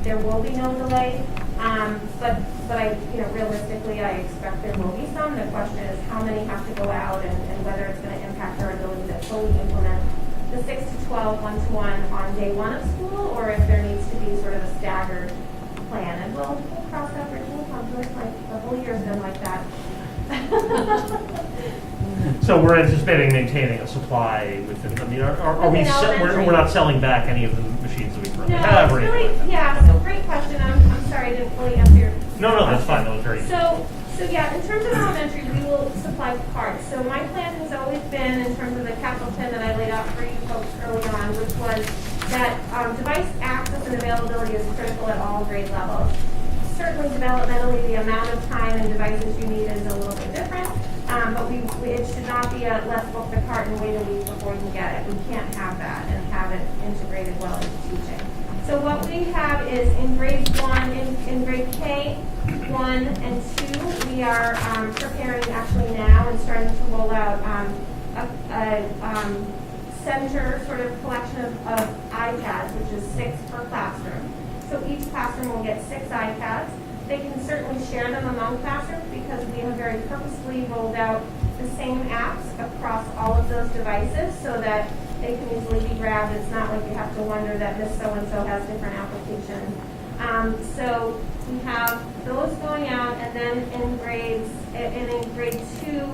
there will be no delay. But I, realistically, I expect there will be some. The question is how many have to go out and whether it's going to impact our ability to fully implement the 6 to 12 one-to-one on day one of school, or if there needs to be sort of a staggered plan. And we'll cross that bridge when we come to it. Like the whole year's been like that. So we're anticipating maintaining a supply within. I mean, are we? We're not selling back any of the machines that we currently have. No, it's really, yeah. So great question. I'm sorry I didn't fully answer your. No, that's fine. That was very. So yeah, in terms of elementary, we will supply parts. So my plan has always been, in terms of the capital plan that I laid out for you folks early on, which was that device access and availability is critical at all grade levels. Certainly, developmentally, the amount of time and devices you need is a little bit different. But it should not be a let's book the cart and wait a week before you can get it. We can't have that and have it integrated well into teaching. So what we have is in grade 1, in grade K, 1 and 2, we are preparing actually now and starting to roll out a center sort of collection of iPads, which is 6 per classroom. So each classroom will get 6 iPads. They can certainly share them among classrooms because we have very purposefully rolled out the same apps across all of those devices so that they can easily be grabbed. It's not like you have to wonder that this so-and-so has different applications. So we have those going out, and then in grade 2,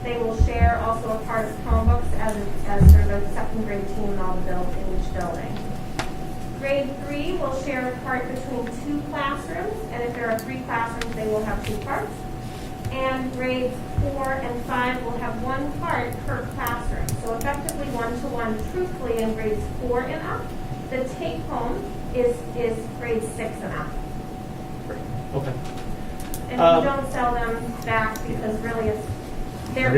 they will share also a part of Chromebooks as sort of a second grade team in all the in each building. Grade 3 will share a part between 2 classrooms, and if there are 3 classrooms, they will have 2 parts. And grades 4 and 5 will have 1 part per classroom. So effectively 1-to-1, truthfully, in grades 4 and up. The take-home is grades 6 and up. Okay. And we don't sell them back because really they're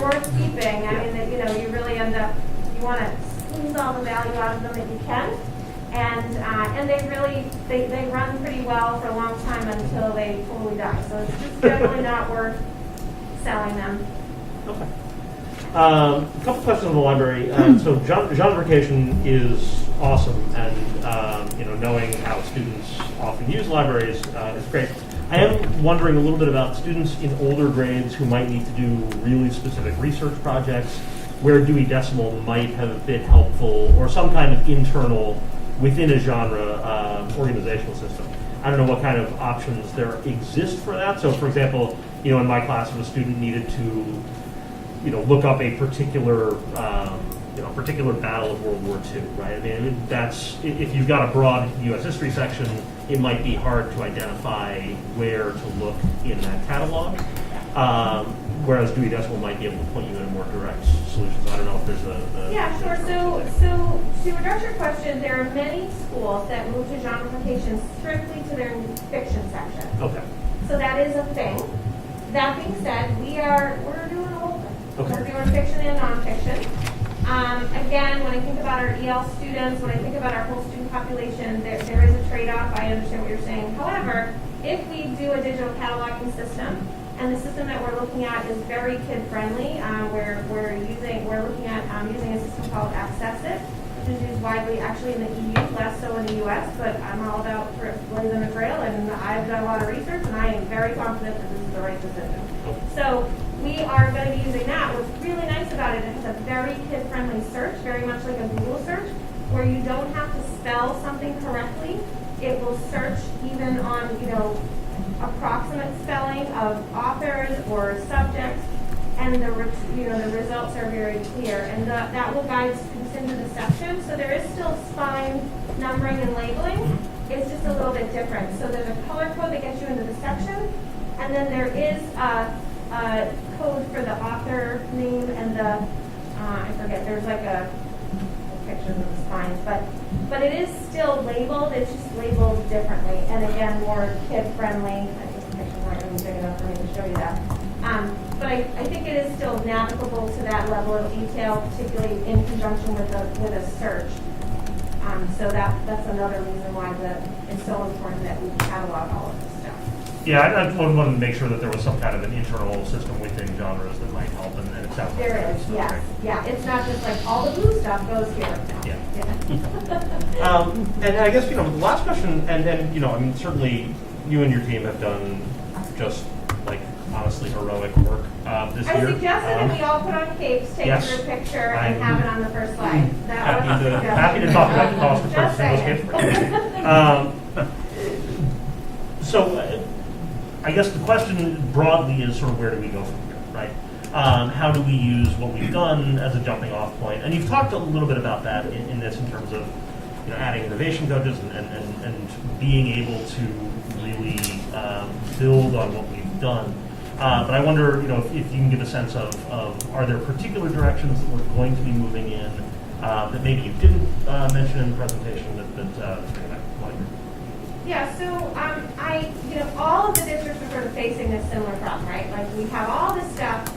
worth keeping. I mean, you really end up, you want to squeeze all the value out of them that you can. And they run pretty well for a long time until they totally die. So it's just generally not worth selling them. Okay. A couple questions on the library. So genrefication is awesome, and knowing how students often use libraries is great. I am wondering a little bit about students in older grades who might need to do really specific research projects, where Dewey Decimal might have been helpful, or some kind of internal, within a genre, organizational system. I don't know what kind of options there exist for that. So, for example, in my class, if a student needed to, look up a particular, particular battle of World War II, right? I mean, that's, if you've got a broad U.S. history section, it might be hard to identify where to look in that catalog. Whereas Dewey Decimal might be able to point you in more direct solutions. I don't know if there's a yeah, sure. So to address your question, there are many schools that move to genreification strictly to their fiction section. Okay. So that is a thing. That being said, we're doing a whole thing. Okay. We're doing fiction and nonfiction. Again, when I think about our EL students, when I think about our whole student population, there is a trade-off. I understand what you're saying. However, if we do a digital cataloging system, and the system that we're looking at is very kid-friendly, we're looking at using a system called Absenteeism, which is used widely actually in the EU, less so in the US, but I'm all about blazing a trail, and I've done a lot of research, and I am very confident that this is the right decision. So we are going to be using that. What's really nice about it is it's a very kid-friendly search, very much like a Google search, where you don't have to spell something correctly. It will search even on, approximate spelling of authors or subjects, and the results are very clear, and that will guide students into the section. So there is still spine numbering and labeling. It's just a little bit different. So there's a color code that gets you into the section, and then there is a code for the author name and the I forget. There's like a pictures of the spines, but it is still labeled. It's just labeled differently, and again, more kid-friendly. I think the pictures aren't really big enough for me to show you that. But I think it is still navigable to that level of detail, particularly in conjunction with a search. So that's another reason why it's so important that we catalog all of this stuff. Yeah, I wanted to make sure that there was some kind of an internal system within genres that might help, and it sounds like There there is, yes. Yeah, it's not just like all the blue stuff goes here. No. Yeah. Yeah. And I guess, the last question, and I mean, certainly you and your team have done just, like, honestly heroic work this I year. suggested that we all put on capes, take Yes. a picture, and have it on the first slide. That was the suggestion. happy to talk about the cost of Just purchasing those saying. capes. So, I guess the question broadly is sort of where do we go from here, right? How do we use what we've done as a jumping off point? And you've talked a little bit about that in this in terms of adding innovation coaches and being able to really build on what we've done. But I wonder, if you can give a sense of are there particular directions that we're going to be moving in that maybe you didn't mention in the presentation that Yeah, so all of the districts are sort of facing this similar problem, right? Like we have all this stuff,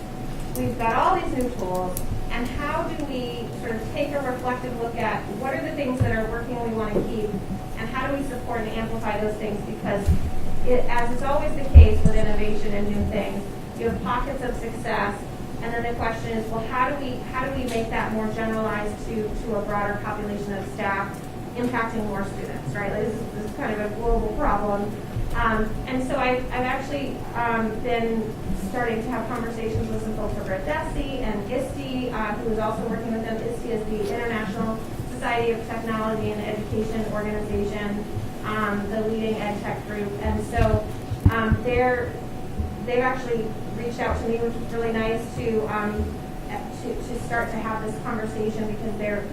we've got all these new tools, and how do we sort of take a reflective look at what are the things that are working we want to keep, and how do we support and amplify those things? Because as is always the case with innovation and new things, you have pockets of success, and then the question is, well, how do we make that more generalized to a broader population of staff, impacting more students, right? Like this is kind of a global problem. And so I've actually been starting to have conversations with some folks over at DESI and ISTE, who is also working with them. ISTE is the International Society of Technology and Education organization, the leading ed tech group. And so they've actually reached out to me, which is really nice to start to have this conversation, because they're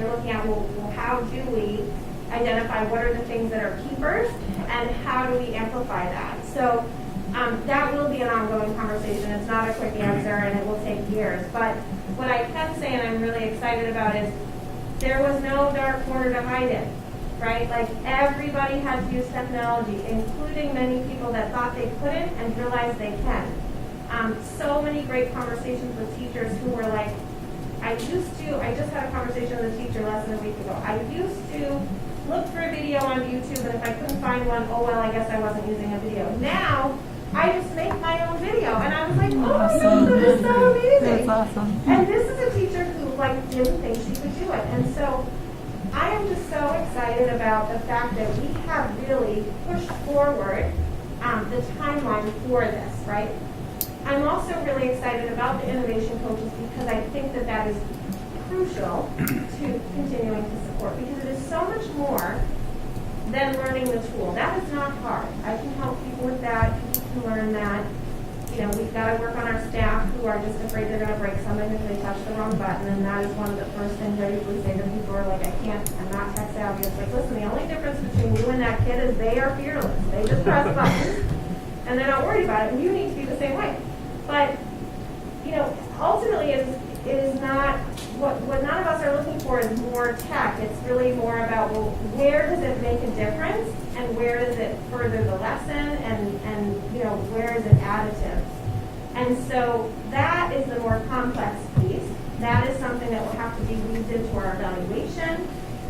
looking at, well, how do we identify what are the things that are keepers and how do we amplify that? So that will be an ongoing conversation. It's not a quick answer and it will take years. But what I can say, and I'm really excited about, is there was no dark corner to hide in, right? Like everybody had to use technology, including many people that thought they couldn't and realized they can. So many great conversations with teachers who were like, I just had a conversation with a teacher less than a week ago. I used to look for a video on YouTube, and if I couldn't find one, oh well, I guess I wasn't using a video. Now, I just make my own video, and I was like, oh my gosh, that is so amazing. That's awesome. And this is a teacher who didn't think she could do it. And so I am just so excited about the fact that we have really pushed forward the timeline for this, right? I'm also really excited about the innovation coaches, because I think that is crucial to continuing to support, because it is so much more than learning the tool. That is not hard. I can help people with that. People can learn that. We've got to work on our staff who are just afraid they're going to break something if they touch the wrong button, and that is one of the first things I usually say to people who are like, I'm not tech savvy. It's like, listen, the only difference between you and that kid is they are fearless. They just press buttons, and they're not worried about it, and you need to be the same way. But, ultimately it is not, what none of us are looking for is more tech. It's really more about, well, where does it make a difference, and where does it further the lesson, and where is it additive? And so that is the more complex piece. That is something that will have to be weaved into our evaluation,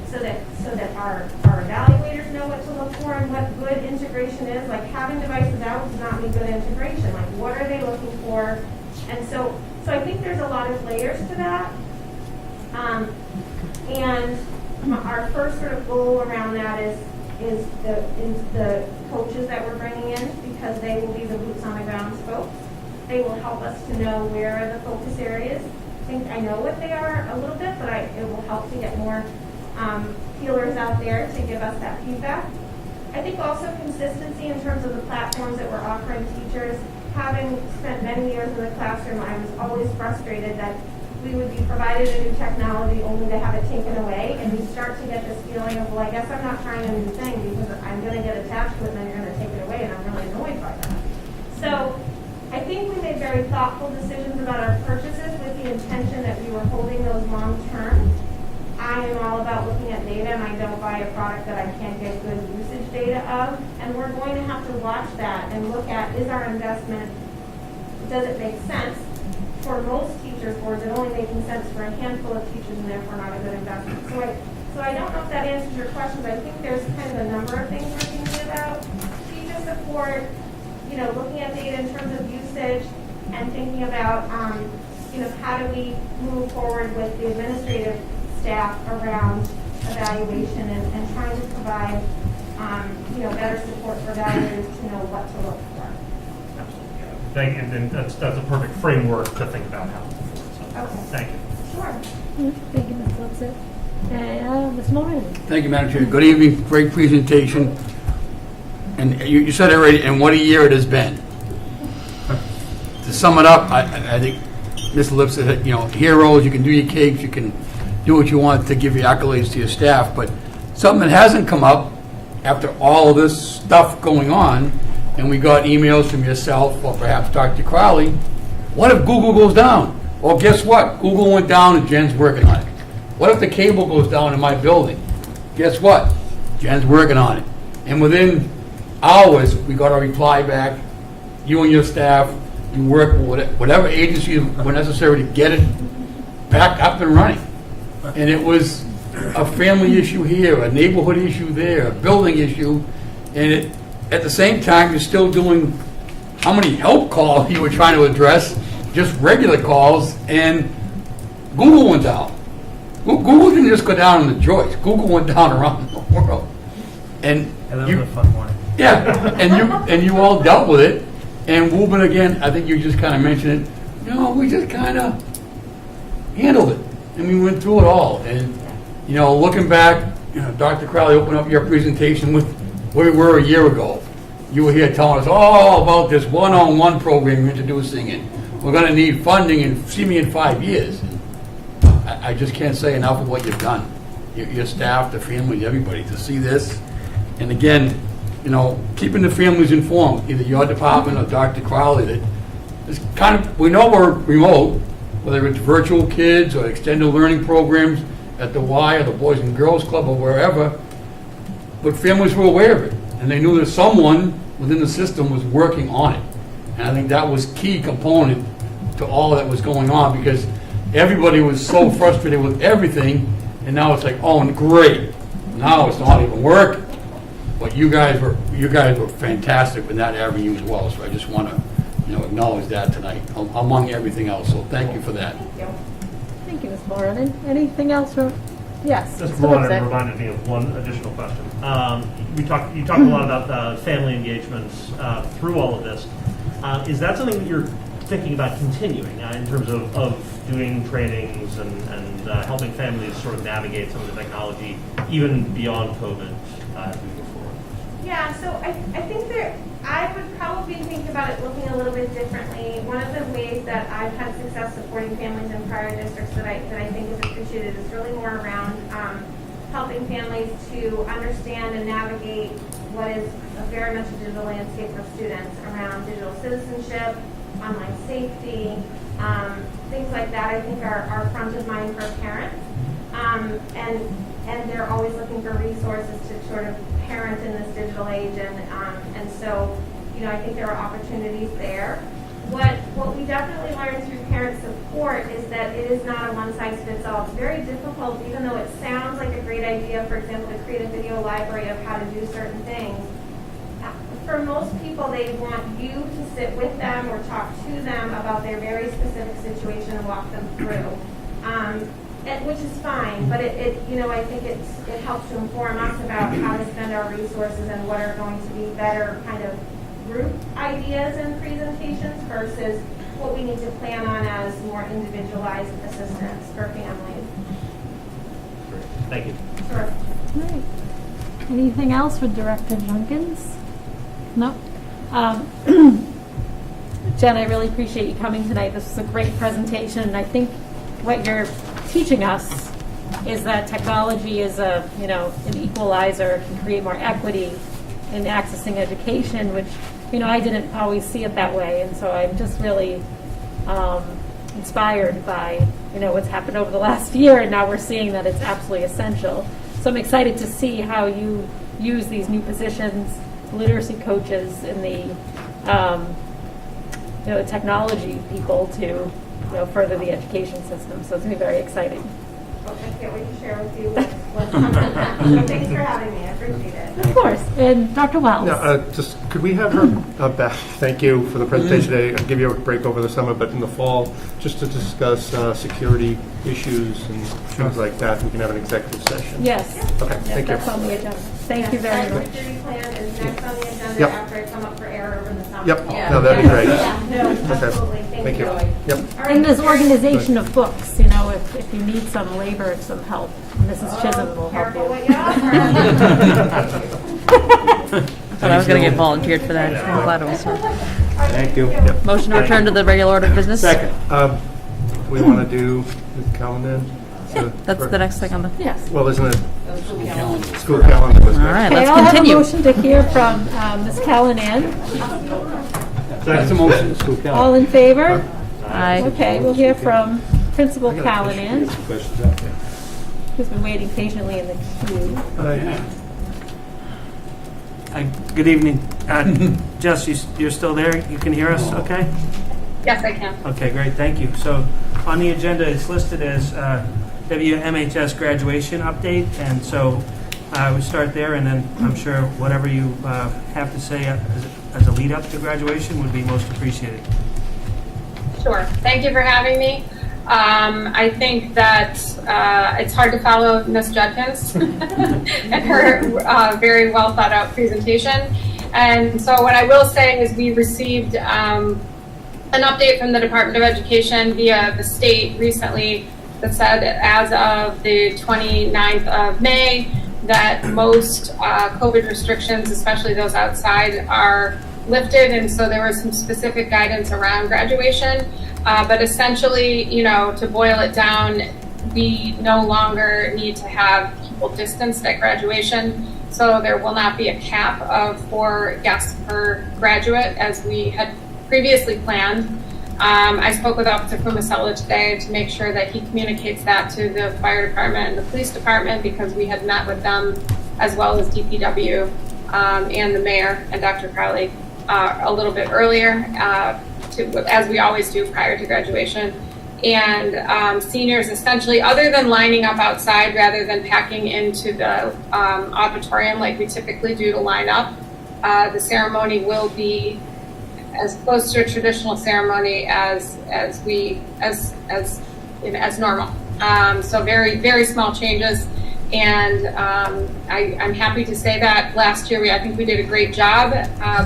so that our evaluators know what to look for and what good integration is. Like having devices out does not mean good integration. Like what are they looking for? And so I think there's a lot of layers to that. And our first sort of goal around that is the coaches that we're bringing in, because they will be the boots on the ground folks. They will help us to know where are the focus areas. I know what they are a little bit, but it will help to get more feelers out there to give us that feedback. I think also consistency in terms of the platforms that we're offering teachers. Having spent many years in the classroom, I was always frustrated that we would be provided a new technology only to have it taken away, and you start to get this feeling of, well, I guess I'm not trying a new thing because I'm going to get attached to it and then you're going to take it away, and I'm really annoyed by that. So I think we made very thoughtful decisions about our purchases with the intention that we were holding those long term. I am all about looking at data, and I don't buy a product that I can't get good usage data of. And we're going to have to watch that and look at, is our investment, does it make sense? For most teachers, or is it only making sense for a handful of teachers and therefore not a good investment? So I don't know if that answers your questions. I think there's kind of a number of things we're thinking about. Teacher support, looking at data in terms of usage and thinking about, how do we move forward with the administrative staff around evaluation and trying to provide, better support for evaluators to know what to look for. Absolutely. Yeah. Thank you. And that's a perfect framework to think about how to move forward. So, Okay. thank you. Sure. Thank you, Ms. Lipset. Ms. Moran. Thank you, Madam Chair. Good evening. Great presentation. And you said it already, and what a year it has been. To sum it up, I think Ms. Lips said, heroes, you can do your cakes, you can do what you want to give your accolades to your staff, but something that hasn't come up after all of this stuff going on, and we got emails from yourself or perhaps Dr. Crowley, what if Google goes down? Well, guess what? Google went down and Jen's working on it. What if the cable goes down in my building? Guess what? Jen's working on it. And within hours, we got a reply back. You and your staff, you work with whatever agencies were necessary to get it back up and running. And it was a family issue here, a neighborhood issue there, a building issue. And at the same time, you're still doing how many help calls you were trying to address, just regular calls, and Google went down. Google didn't just go down in the joist. Google went down around the world. And that was a fun morning. yeah, and you all dealt with it. And Woburn, again, I think you just kind of mentioned it. We just kind of handled it. And we went through it all. And, looking back, Dr. Crowley opened up your presentation with where we were a year ago. You were here telling us all about this one-on-one program you're introducing, and we're going to need funding and see me in 5 years. I just can't say enough of what you've done. Your staff, the family, everybody, to see this. And again, keeping the families informed, either your department or Dr. Crowley, that it's kind of, we know we're remote, whether it's virtual kids or extended learning programs at the Y or the Boys and Girls Club or wherever, but families were aware of it. And they knew that someone within the system was working on it. And I think that was key component to all that was going on, because everybody was so frustrated with everything, and now it's like, oh, great, now it's not even working. But you guys were fantastic in that avenue as well. So I just want to, acknowledge that tonight, among everything else. So thank you for that. Thank you. Thank you, Ms. Moran. Anything else? Yes. This Mr. Lipset. reminded me of one additional question. You talked a lot about family engagements through all of this. Is that something that you're thinking about continuing in terms of doing trainings and helping families sort of navigate some of the technology even beyond COVID as we move forward? Yeah, so I think I would probably think about it looking a little bit differently. One of the ways that I've had success supporting families in prior districts that I think is appreciated is really more around helping families to understand and navigate what is very much a digital landscape for students around digital citizenship, online safety, things like that I think are front of mind for parents. And they're always looking for resources to sort of parent in this digital age, and so I think there are opportunities there. What we definitely learned through parent support is that it is not a one-size-fits-all. It's very difficult, even though it sounds like a great idea, for example, to create a video library of how to do certain things. For most people, they want you to sit with them or talk to them about their very specific situation and walk them through. Which is fine, but I think it helps to inform us about how to spend our resources and what are going to be better kind of group ideas and presentations versus what we need to plan on as more individualized assistance for families. Great. Thank you. Sure. Right. Anything else for Director Jenkins? No? Jen, I really appreciate you coming tonight. This was a great presentation, and I think what you're teaching us is that technology is an equalizer, can create more equity in accessing education, which, I didn't always see it that way. And so I'm just really inspired by, what's happened over the last year, and now we're seeing that it's absolutely essential. So I'm excited to see how you use these new positions, literacy coaches, and the technology people to further the education system. So it's going to be very exciting. Well, I can't wait to share with you So thanks for having me, I appreciate it. Of course. And Dr. Wells? Yeah, just, could we have her back? Thank you for the presentation today. I'll give you a break over the summer, but in the fall, just to discuss security issues and things like that, we can have an executive session. Yes. Okay, Yes, thank you. that's on the agenda. Thank you very Our much. security plan is next on the agenda Yep. after I come up for air over the summer. Yep, no, that'd be great. Yeah, no, Okay, absolutely, thank you. Yep. All right, And this Mr. organization of books, you know, if you need some labor, some help, Mrs. Chisholm will help Careful what you. you offer. Thought I was going to get volunteered for that. I'm glad it was her. Thank you. Yep. Motion to return to the regular order of business? Second. We want to do the calendar? That's the next thing on the. Yes. Well, isn't it? School calendar was All next. right, Okay, let's I'll have a continue. motion to hear from Ms. Callanan. That's a motion. School calendar. All in favor? Aye. Okay, we'll hear from Principal Callanan, who's been waiting patiently in the queue. Good evening. Jess, you're still there? You can hear us okay? Yes, I can. Okay, great, thank you. So on the agenda, it's listed as WMHS graduation update, and so I would start there, and then I'm sure whatever you have to say as a lead up to graduation would be most appreciated. Sure. Thank you for having me. I think that it's hard to follow Ms. Judkins and her very well thought out presentation. And so what I will say is we received an update from the Department of Education via the state recently that said as of the 29th of May that most COVID restrictions, especially those outside, are lifted, and so there was some specific guidance around graduation. But essentially, you know, to boil it down, we no longer need to have people distanced at graduation. So there will not be a cap of 4 guests per graduate as we had previously planned. I spoke with Officer Fumasella today to make sure that he communicates that to the fire department and the police department, because we had met with them as well as DPW and the mayor and Dr. Crowley a little bit earlier, as we always do prior to graduation. And seniors, essentially, other than lining up outside rather than packing into the auditorium like we typically do to line up, the ceremony will be as close to a traditional ceremony as normal. So very, very small changes. And I'm happy to say that last year I think we did a great job,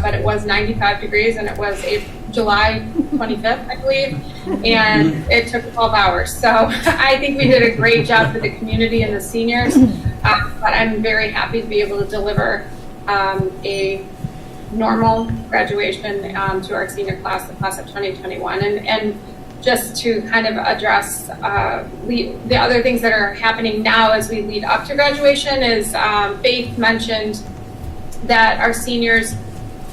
but it was 95 degrees and it was July 25th, I believe, and it took 12 hours. So I think we did a great job for the community and the seniors, but I'm very happy to be able to deliver a normal graduation to our senior class, the class of 2021. And just to kind of address the other things that are happening now as we lead up to graduation is Faith mentioned that our seniors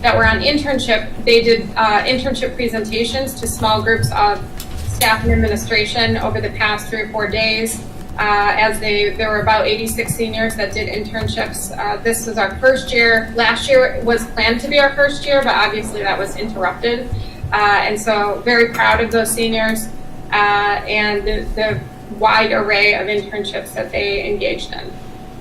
that were on internship, they did internship presentations to small groups of staff and administration over the past 3 or 4 days. There were about 86 seniors that did internships. This was our first year. Last year was planned to be our first year, but obviously that was interrupted. And so very proud of those seniors and the wide array of internships that they engaged in.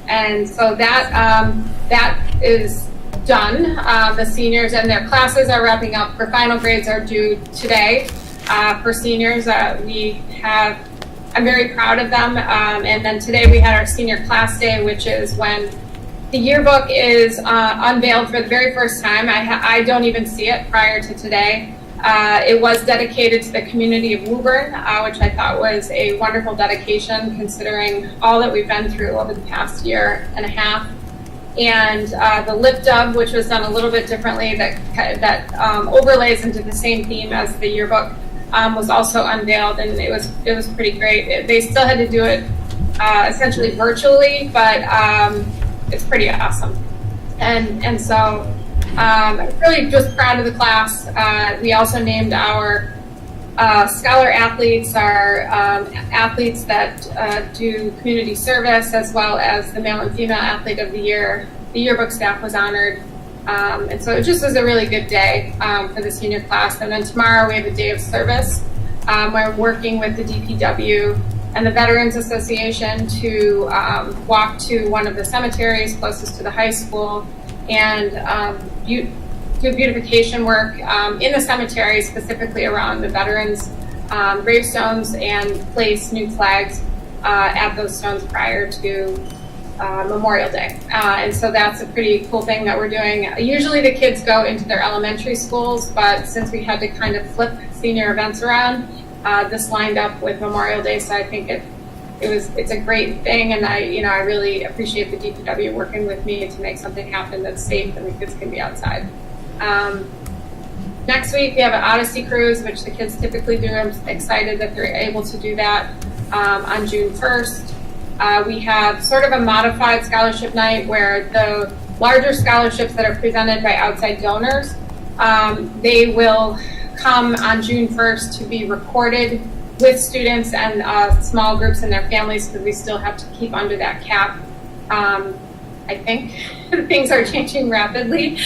And so that is done. The seniors and their classes are wrapping up. For final grades are due today. For seniors, I'm very proud of them. And then today we had our senior class day, which is when the yearbook is unveiled for the very first time. I don't even see it prior to today. It was dedicated to the community of Woburn, which I thought was a wonderful dedication considering all that we've been through over the past year and a half. And the lip dub, which was done a little bit differently, that overlays into the same theme as the yearbook, was also unveiled, and it was pretty great. They still had to do it essentially virtually, but it's pretty awesome. And so I'm really just proud of the class. We also named our scholar athletes, our athletes that do community service, as well as the male and female athlete of the year. The yearbook staff was honored. And so it just was a really good day for the senior class. And then tomorrow we have a day of service. We're working with the DPW and the Veterans Association to walk to one of the cemeteries closest to the high school and do beautification work in the cemetery, specifically around the veterans' gravestones, and place new flags at those stones prior to Memorial Day. And so that's a pretty cool thing that we're doing. Usually the kids go into their elementary schools, but since we had to kind of flip senior events around, this lined up with Memorial Day, so I think it's a great thing, and I really appreciate the DPW working with me to make something happen that's safe and the kids can be outside. Next week we have an Odyssey cruise, which the kids typically do. I'm excited that they're able to do that on June 1st. We have sort of a modified scholarship night where the larger scholarships that are presented by outside donors, they will come on June 1st to be recorded with students and small groups and their families, because we still have to keep under that cap. I think things are changing rapidly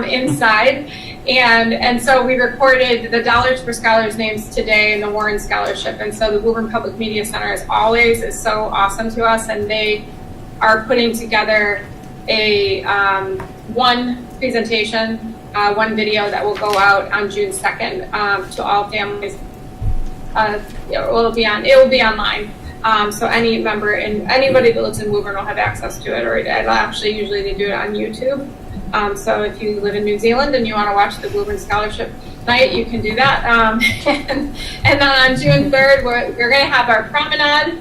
inside. And so we recorded the Dollars for Scholars names today in the Warren Scholarship. And so the Woburn Public Media Center, as always, is so awesome to us. And they are putting together a one presentation, one video that will go out on June 2nd to all families. It will be online. So any member and anybody that lives in Woburn will have access to it, or actually usually they do it on YouTube. So if you live in New Zealand and you want to watch the Woburn Scholarship Night, you can do that. And then on June 3rd, we're going to have our promenade.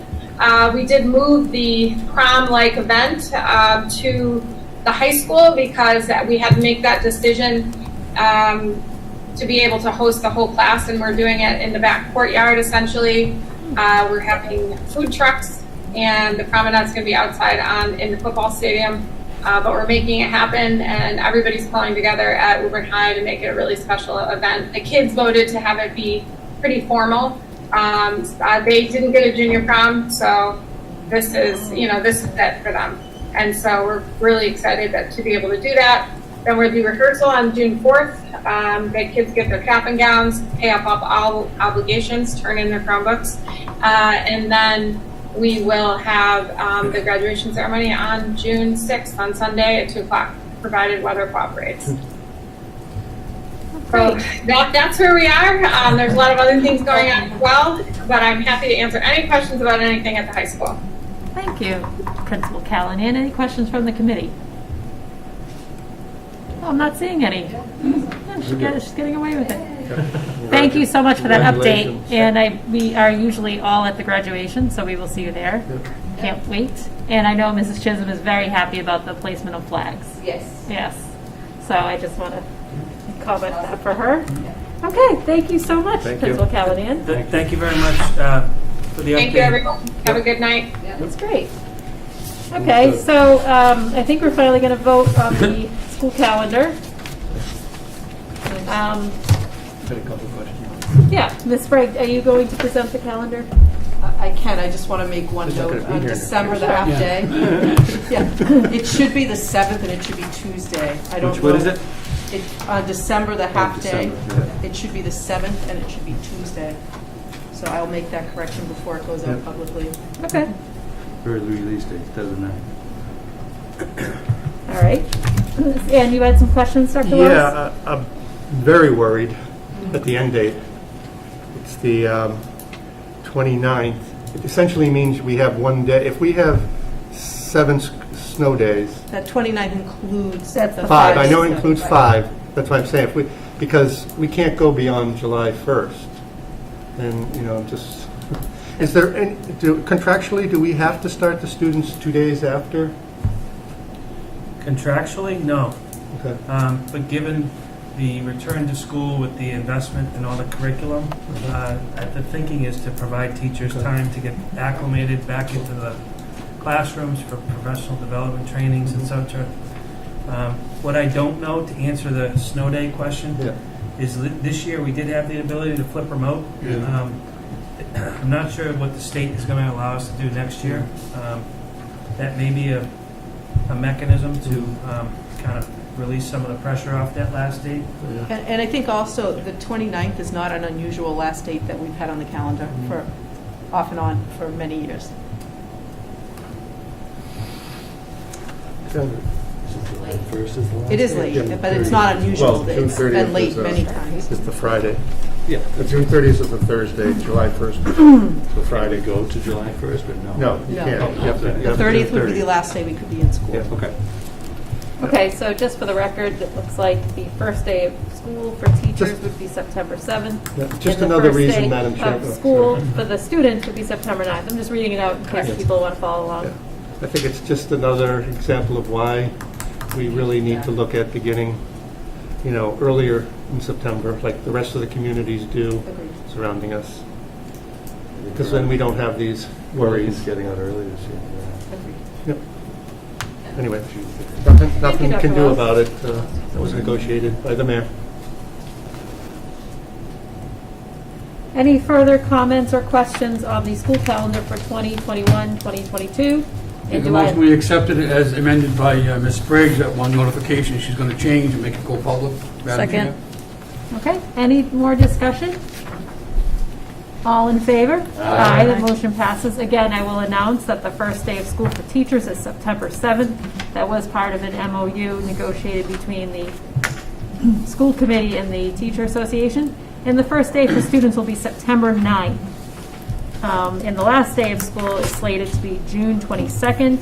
We did move the prom-like event to the high school because we had to make that decision to be able to host the whole class, and we're doing it in the back courtyard essentially. We're having food trucks, and the promenade's going to be outside in the football stadium. But we're making it happen, and everybody's pulling together at Woburn High to make it a really special event. The kids voted to have it be pretty formal. They didn't get a junior prom, so this is it for them. And so we're really excited to be able to do that. Then we'll do rehearsal on June 4th. The kids get their cap and gowns, pay up all obligations, turn in their Chromebooks, and then we will have the graduation ceremony on June 6th on Sunday at 2 o'clock, provided weather cooperates. So that's where we are. There's a lot of other things going on as well, but I'm happy to answer any questions about anything at the high school. Thank you, Principal Callahan. Any questions from the committee? Oh, I'm not seeing any. She's getting away with it. Thank you so much for that update. And we are usually all at the graduation, so we will see you there. Can't wait. And I know Mrs. Chisholm is very happy about the placement of flags. Yes. Yes. So I just want to comment that for her. Okay, thank you so much, Principal Callahan. Thank you very much for the update. Thank you, everyone. Have a good night. That's great. Okay, so I think we're finally going to vote on the school calendar. Got a couple of questions. Yeah, Ms. Sprague, are you going to present the calendar? I can. I just want to make one note on December, the half day. Yeah, it should be the 7th and it should be Tuesday. I don't know. What is it? On December, the half day, December, it should be the 7th and it should be Tuesday. So I'll make that correction before it goes out publicly. Okay. Or the release date, doesn't matter. All right. And you had some questions, Dr. Lewis? Yeah, I'm very worried at the end date. It's the 29th. It essentially means we have one day. If we have 7 snow days. That 29th includes That's the 5. I know it includes 5. That's what I'm saying. Because we can't go beyond July 1st. And, just... Is there any... Contractually, do we have to start the students 2 days after? Contractually, no. Okay. But given the return to school with the investment in all the curriculum, the thinking is to provide teachers time to get acclimated back into the classrooms for professional development trainings, etc. What I don't know, to answer the snow day question, is this year we did have the ability to flip remote. I'm not sure what the state is going to allow us to do next year. That may be a mechanism to kind of release some of the pressure off that last date. And I think also the 29th is not an unusual last date that we've had on the calendar for off and on for many years. First is the last. It is late, but it's not unusual. Well, June It's been 30th late is, many times. It's the Friday. Yeah. June 30th is the Thursday, July 1st is the Friday. Go to July 1st, or no? No, you No. can't. You have to- you The have to do 30th would be 30th. the last day we could be in school. Yeah. Okay. Okay, so just for the record, it looks like the first day of school for teachers Just- would be September 7th. Yeah, just and the another first reason, day Madam Chair. of oh, school sorry. for the students would be September 9th. I'm just reading it out in case Yes. people want to follow along. Yeah. I think it's just another example of why we really need to look at beginning, earlier in September, like the rest of the communities do Agreed. surrounding us. Because then we don't have these Worries worries. getting out early this year. Yep. Anyway, nothing we Dr. can do Wells. about it. It was negotiated by the mayor. Any further comments or questions on the school calendar for 2021, 2022? Make And a do I- motion, we accepted it as amended by Ms. Briggs, that one notification she's going to change and make it go public. Madam Second. Chair. Okay, any more discussion? All in favor? Aye. The motion passes. Again, I will announce that the first day of school for teachers is September 7th. That was part of an MOU negotiated between the school committee and the teacher association. And the first day for students will be September 9th. And the last day of school is slated to be June 22nd,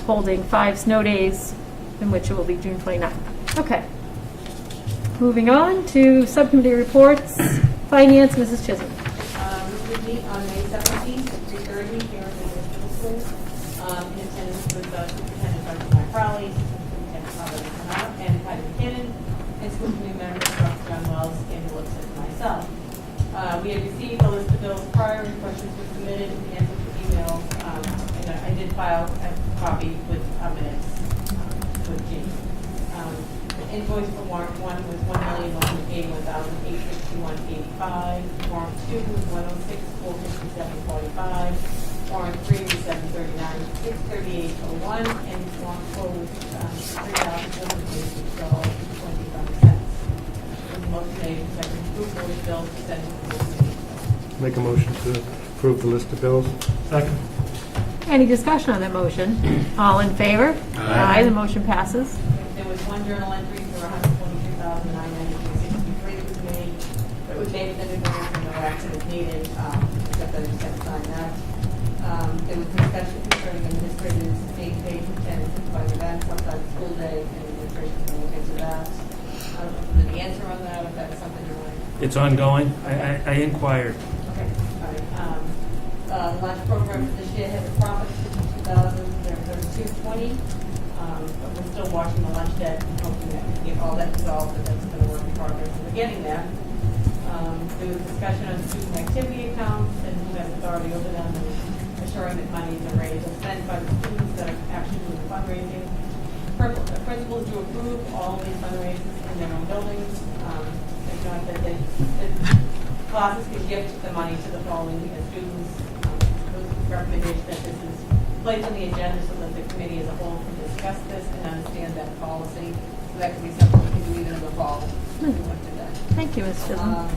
holding 5 snow days, in which it will be June 29th. Okay. Moving on to subcommittee reports. Finance, Mrs. Chisholm. We would meet on May 17th at 3:30 here in the middle school. In attendance with Superintendent Dr. Mike Crowley, Superintendent Father and Patty Buchanan, and school committee members Dr. John Wells, Andy Lipson, and myself. We had received a list of bills prior, and questions were submitted, and answered the emails, and I did file a copy with minutes with Jean. The invoice for warrant 1 was $1,181,861.85. Warrant 2 was $106,457.45. Warrant 3 was $739,638.01, and warrant 4 was $3,486.25. Motion made, second, approve those bills, send to the committee. Make a motion to approve the list of bills. Second. Any discussion on that motion? All in favor? Aye. The motion passes. There was one journal entry for $143,993.63 that was made. It was made within the minutes and no action is needed, except that you have to sign that. There was discussion concerning administrators being paid for attendance by events outside the school day, and administration can look into that. I don't know if there's any answer on that, if that's something you want. It's ongoing. I inquired. Okay, all right. Lunch program for this year has a profit of $52,032.20. But we're still watching the lunch debt and hoping that we can get all that resolved, but that's been a work in progress, and we're getting there. There was discussion on student activity accounts and who has authority over them, and assuring that monies are raised or spent by the students that are actually doing fundraising. Principals do approve all of these fundraisers in their own buildings. They know that the classes can gift the money to the following students. Recommendation that this is placed on the agenda so that the committee as a whole can discuss this and understand that policy. So that can be something we can do even in the fall. If we want to do that. Thank you, Ms. Chisholm.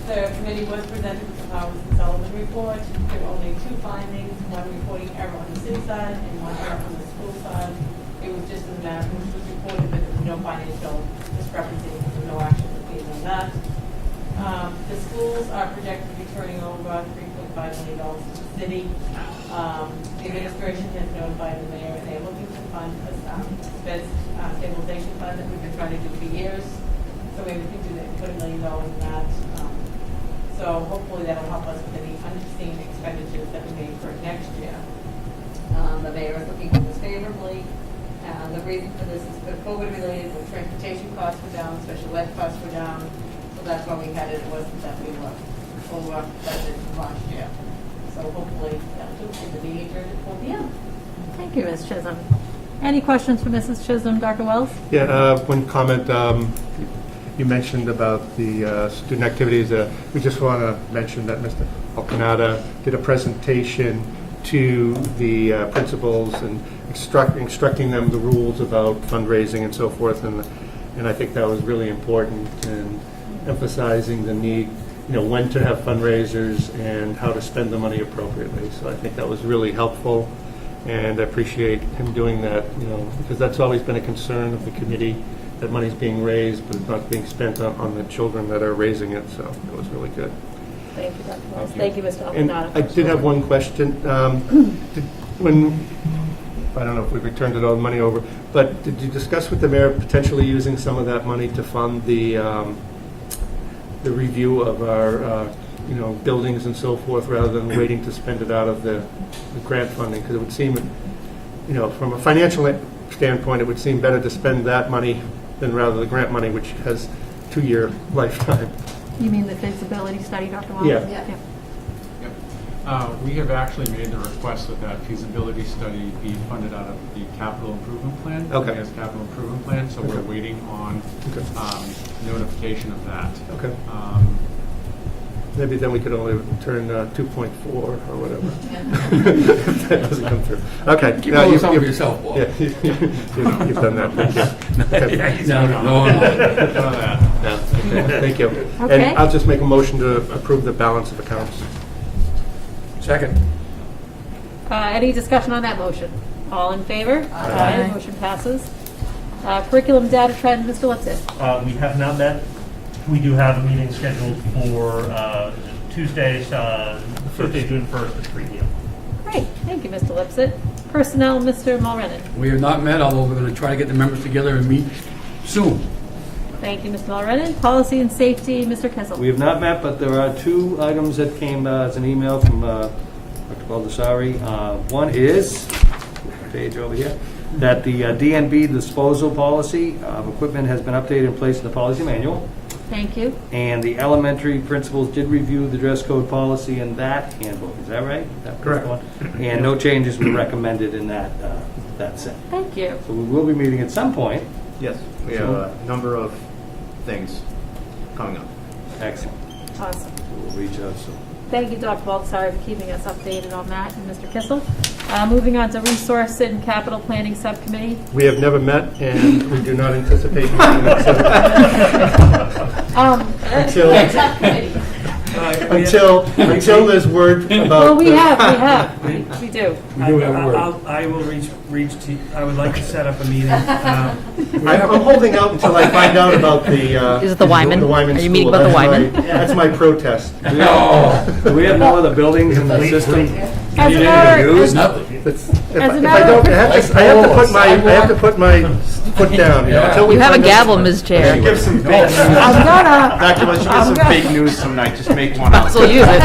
The committee was presented with the Powers and Sullivan report. There were only 2 findings, one reporting error on the city side and one error on the school side. It was just in the matter which was reported, but there was no financial discrepancy, there was no action taken on that. The schools are projected to be turning over $3.5 million to the city. The administration has notified the mayor, and they're looking to fund a expense stabilization fund that we've been trying to do for years. So maybe we can do that, put $1 million in that. So hopefully that'll help us with any unforeseen expenditures that we may incur next year. The mayor is looking at this favorably. The reason for this is the COVID-related, the transportation costs were down, special ed costs were down. So that's why we had it. It wasn't that we were over budget last year. So hopefully that'll do it. The meeting adjourned at 4 p.m. Thank you, Ms. Chisholm. Any questions for Mrs. Chisholm, Dr. Wells? Yeah, one comment. You mentioned about the student activities. We just want to mention that Mr. Alcanada did a presentation to the principals and instructing them the rules about fundraising and so forth. And I think that was really important, and emphasizing the need when to have fundraisers and how to spend the money appropriately. So I think that was really helpful, and I appreciate him doing that, because that's always been a concern of the committee, that money's being raised, but it's not being spent on the children that are raising it, so it was really good. Thank you, Dr. Wells. Thank you, Mr. And Alpanada. I did have one question. I don't know if we returned it all the money over, but did you discuss with the mayor potentially using some of that money to fund the review of our, buildings and so forth, rather than waiting to spend it out of the grant funding? Because it would seem, from a financial standpoint, it would seem better to spend that money than rather the grant money, which has 2-year lifetime. You mean the feasibility study, Dr. Wells? Yeah. We have actually made the request that that feasibility study be funded out of the capital improvement plan. Okay. As capital improvement plan, so we're waiting on notification of that. Okay. Maybe then we could only turn 2.4 or whatever. If that doesn't come through. Okay. Keep a little something for yourself, Paul. Yeah, you've done that. Thank you. Okay. No. Yeah, okay, thank you. Okay. And I'll just make a motion to approve the balance of accounts. Second. Any discussion on that motion? All in favor? Aye. Motion passes. Curriculum data trend, Mr. Lipset. We have not met. We do have a meeting scheduled for Tuesday, Thursday, June 1st at 3 p.m. Great, thank you, Mr. Lipset. Personnel, Mr. Mulrennan. We have not met, although we're going to try to get the members together and meet soon. Thank you, Mr. Mulrennan. Policy and safety, Mr. Kissel. We have not met, but there are 2 items that came as an email from Dr. Baldessari. One is, page over here, that the DNB disposal policy of equipment has been updated and placed in the policy manual. Thank you. And the elementary principals did review the dress code policy in that handbook. Is that right? That was Correct. the one? And no changes were recommended in that set. Thank you. So we will be meeting at some point. Yes, we have a number of things coming up. Excellent. Awesome. We'll reach out soon. Thank you, Dr. Baltzar, for keeping us updated on that, and Mr. Kissel. Moving on to Resource and Capital Planning Subcommittee. We have never met, and we do not anticipate meeting until there's word about. Well, we have. We do. We do have a word. I will reach to, I would like to set up a meeting. I'm holding out until I find out about the. Is it the Wyman? The Wyman Are you school. meeting about the Wyman? That's my protest. No. Do we have no other buildings in the system? As You a didn't matter- use? Nothing. If As a I matter don't, of- I have to put my foot down. Until we You have a find out- gavel, Ms. Chair. Give some fake news. I'm gonna. Dr. Welch, you give some fake news some night. Just make one up. So use it.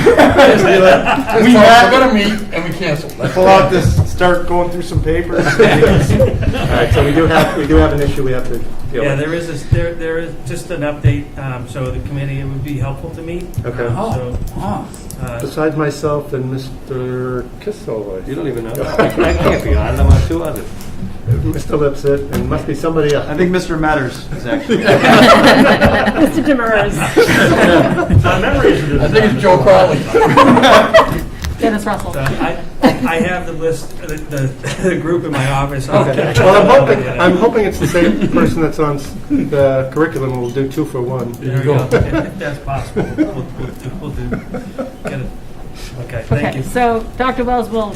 We're going to meet and we cancel. Pull out this, start going through some papers. All right, so we do have an issue we have to deal Yeah, with. there is just an update, so the committee, it would be helpful to me. Okay. Besides myself and Mr. Kissel. You don't even know. I can't be on. I'm on 2 others. Mr. Lipset, and must be somebody else. I think Mr. Matters is actually. Mr. Demers. Memory is I think it's Joe Crowley. Dennis Russell. So I have the list, the group in my office. Okay. Well, I'm hoping it's the same person that's on the curriculum. We'll do 2 for 1. There we go. If that's possible, we'll do, get it. Okay, thank Okay, you. so Dr. Wells will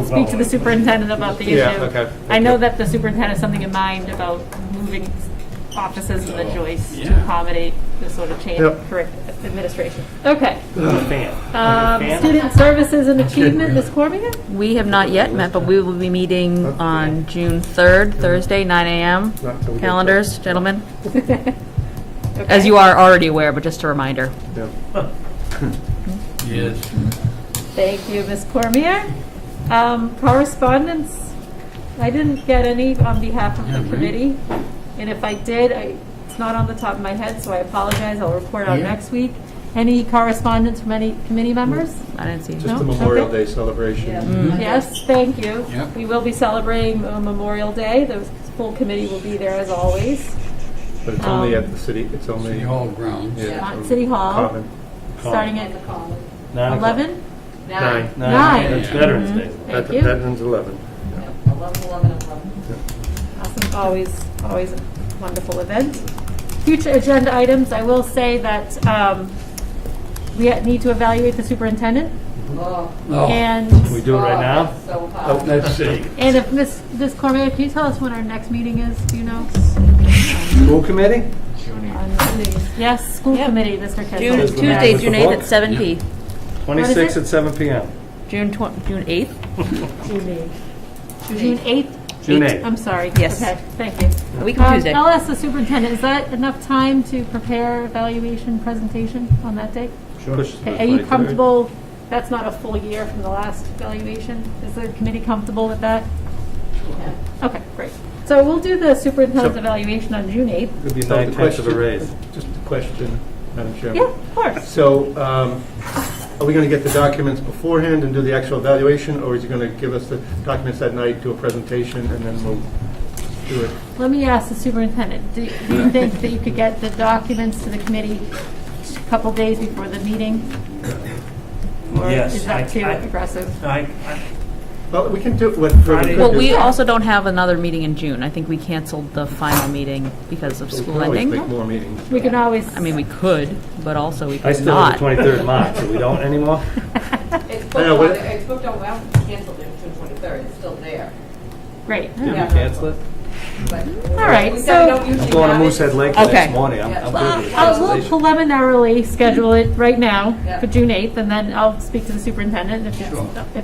speak to the superintendent about the issue. Yeah, okay. I know that the superintendent has something in mind about moving offices in the Joyce to accommodate this sort of change Yep. for administration. Okay. Fan. Student services and achievement, Ms. Cormier? We have not yet met, but we will be meeting on June 3rd, Thursday, 9 a.m. Not till we get Calendars, gentlemen. As you are already aware, but just a reminder. Yeah. Yes. Thank you, Ms. Cormier. Correspondence, I didn't get any on behalf of the committee, and if I did, it's not on the top of my head, so I apologize. I'll report out next week. Any correspondence from any committee members? I didn't see. Just No? the Memorial Okay. Day celebration. Yes, thank you. Yep. We will be celebrating Memorial Day. The full committee will be there as always. But it's only at the city. It's only City Hall grounds. yeah, At City Hall, Common. starting at 9 o'clock. 11? 9. 9. That's Veterans Day. Thank you. Veterans 11. 11, 11, 11. Awesome, always a wonderful event. Future agenda items, I will say that we need to evaluate the superintendent. Can And, we do it right now? So hard. Let's see. and if Ms. Cormier, can you tell us when our next meeting is? Do you know? School committee? Yes, school committee, Mr. Kissel. Tuesday, June 8th at 7 p. 26 at 7 p.m. June 8th? June 8th? June 8th. I'm sorry. Yes. Okay, thank you. A week from Tuesday. I'll ask the superintendent, is that enough time to prepare evaluation presentation on that day? Sure. Okay, are you comfortable, that's not a full year from the last evaluation? Is the committee comfortable with that? Okay, great. So we'll do the superintendent's evaluation on June 8th. It'll be So the 9/10 of a raise. Just a question, Madam Chairman. Yeah, of course. So, are we going to get the documents beforehand and do the actual evaluation, or is he going to give us the documents that night, do a presentation, and then we'll do it? Let me ask the superintendent, do you think that you could get the documents to the committee a couple days before the meeting? Or Yes, is that too I- aggressive? Well, we can do what. Friday. Well, we also don't have another meeting in June. I think we canceled the final meeting because of So we can school always ending. make more meetings. We can always. I mean, we could, but also we I could still have not. the 23rd of March, so we don't anymore? It's booked I know, on, but- it's booked on, well, canceled it June 23rd, it's still there. Great. Did we Yeah. cancel it? But All right, we so- don't usually I'm going to have it. Moosehead Lake the Okay. next morning. I'm Yeah. good with I will cancellation. preliminarily schedule it right now Yeah. for June 8th, and then I'll speak to the superintendent if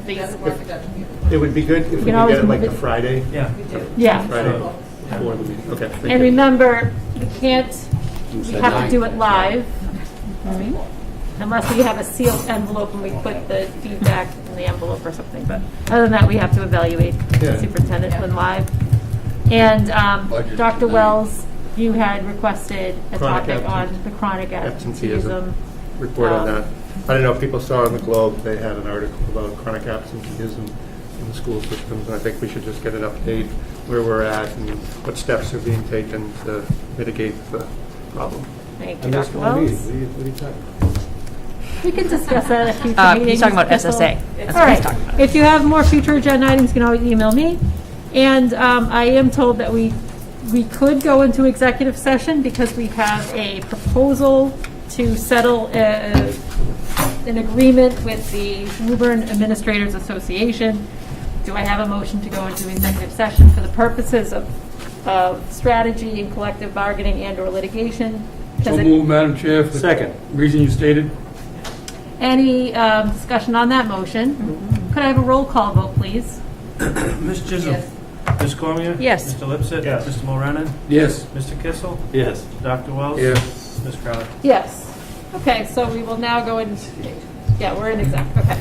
these, Doesn't work, it doesn't work. It would be good if we can could always get it like move the it. Friday, Yeah. We do. yeah. Friday before the meeting. Okay, thank And you. remember, we have to do it live, unless we have a sealed envelope and we put the feedback in the envelope or something, but other than that, we have to evaluate the Yeah. superintendent when live. And Budget Dr. tonight. Wells, you had requested a Chronic topic on absence- the chronic absenteeism. absenteeism. Report on that. I don't know if people saw in the Globe, they had an article about chronic absenteeism in the school systems, and I think we should just get an update where we're at and what steps are being taken to mitigate the problem. Thank I you, missed Dr. one meeting. Wells. What are you talking about? We can discuss that at future meetings. He's talking about Crystal. SSA. That's All what he's right. talking about. If you have more future agenda items, you can always email me. And I am told that we could go into executive session because we have a proposal to settle an agreement with the Woburn Administrators Association. Do I have a motion to go into executive session for the purposes of strategy and collective bargaining and/or litigation? So Does it- moved, Madam Chair, for the Second. reason you stated. Any discussion on that motion? Could I have a roll call vote, please? Ms. Chisholm? Yes. Ms. Cormier? Yes. Mr. Lipset? Yes. Mr. Mulrennan? Yes. Mr. Kissel? Yes. Dr. Wells? Yes. Ms. Crowder? Yes. Okay, so we will now go in, yeah, we're in exec, okay.